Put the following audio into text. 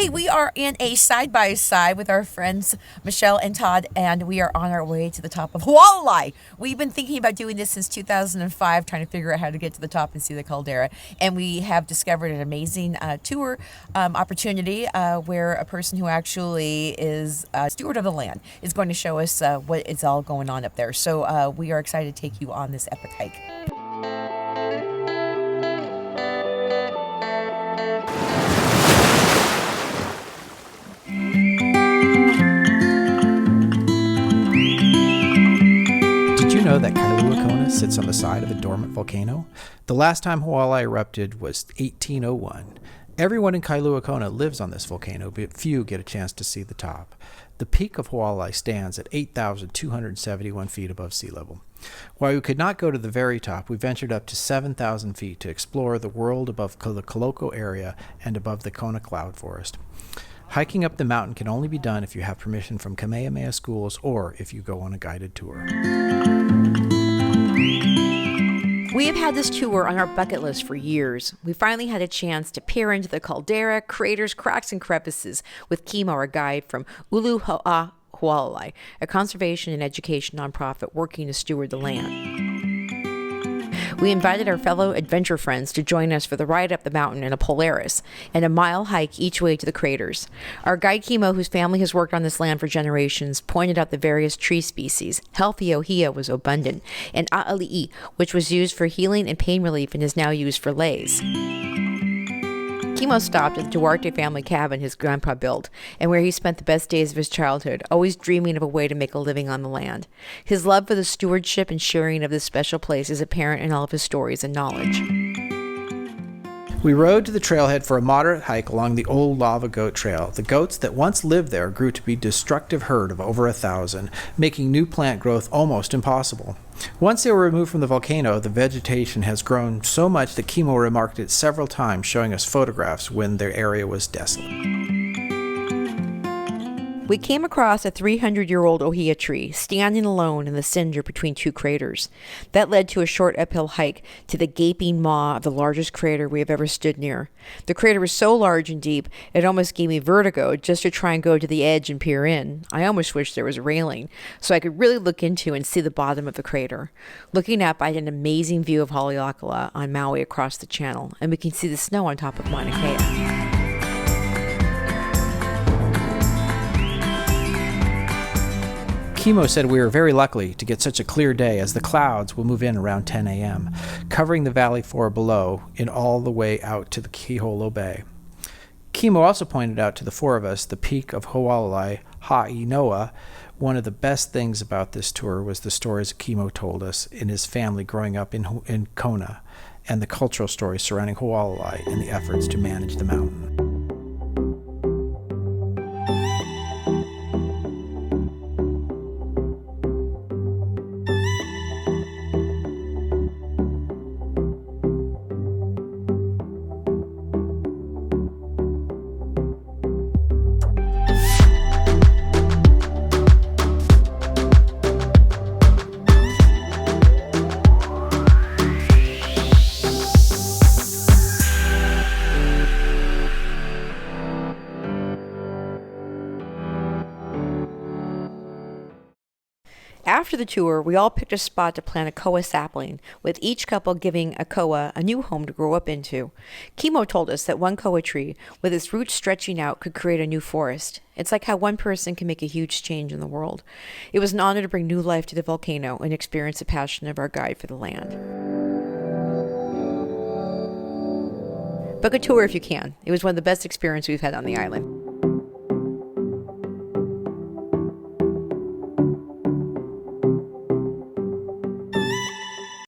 Hey, we are in a side-by-side with our friends Michelle and Todd, and we are on our way to the top of Hualalai. We've been thinking about doing this since 2005, trying to figure out how to get to the top and see the caldera. And we have discovered an amazing tour opportunity where a person who actually is a steward of the land is going to show us what is all going on up there. So we are excited to take you on this epic hike. Did you know that Kailua Kona sits on the side of a dormant volcano? The last time Hualalai erupted was 1801. Everyone in Kailua Kona lives on this volcano, but few get a chance to see the top. The peak of Hualalai stands at 8,271 feet above sea level. While we could not go to the very top, we ventured up to 7,000 feet to explore the world above the Koloko area and above the Kona cloud forest. Hiking up the mountain can only be done if you have permission from Kamehameha schools or if you go on a guided tour. We have had this tour on our bucket list for years. We finally had a chance to peer into the caldera, craters, cracks, and crevices with Kimo, our guide from Uluha'a Hualalai, a conservation and education nonprofit working to steward the land. We invited our fellow adventure friends to join us for the ride up the mountain in a Polaris and a mile hike each way to the craters. Our guide Kimo, whose family has worked on this land for generations, pointed out the various tree species. Healthy ohia was abundant, and a'ali'i, which was used for healing and pain relief and is now used for leis. Kimo stopped at the Duarte family cabin his grandpa built, and where he spent the best days of his childhood, always dreaming of a way to make a living on the land. His love for the stewardship and sharing of this special place is apparent in all of his stories and knowledge. We rode to the trailhead for a moderate hike along the old lava goat trail. The goats that once lived there grew to be a destructive herd of over 1,000, making new plant growth almost impossible. Once they were removed from the volcano, the vegetation has grown so much that Kimo remarked it several times, showing us photographs when their area was desolate. We came across a 300-year-old ohia tree standing alone in the cinder between two craters. That led to a short uphill hike to the gaping maw of the largest crater we have ever stood near. The crater was so large and deep, it almost gave me vertigo just to try and go to the edge and peer in. I almost wished there was a railing, so I could really look into and see the bottom of the crater. Looking up, I had an amazing view of Haleakala on Maui across the channel, and we can see the snow on top of Mauna Kea. Kimo said we were very lucky to get such a clear day, as the clouds will move in around 10 a.m., covering the valley floor below in all the way out to the Kiholo Bay. Kimo also pointed out to the four of us the peak of Hualalai, Ha'inoa. One of the best things about this tour was the stories Kimo told us in his family growing up in Kona, and the cultural stories surrounding Hualalai and the efforts to manage the mountain. After the tour, we all picked a spot to plant a koa sapling, with each couple giving a koa a new home to grow up into. Kimo told us that one koa tree, with its roots stretching out, could create a new forest. It's like how one person can make a huge change in the world. It was an honor to bring new life to the volcano and experience the passion of our guide for the land. Book a tour if you can. It was one of the best experiences we've had on the island.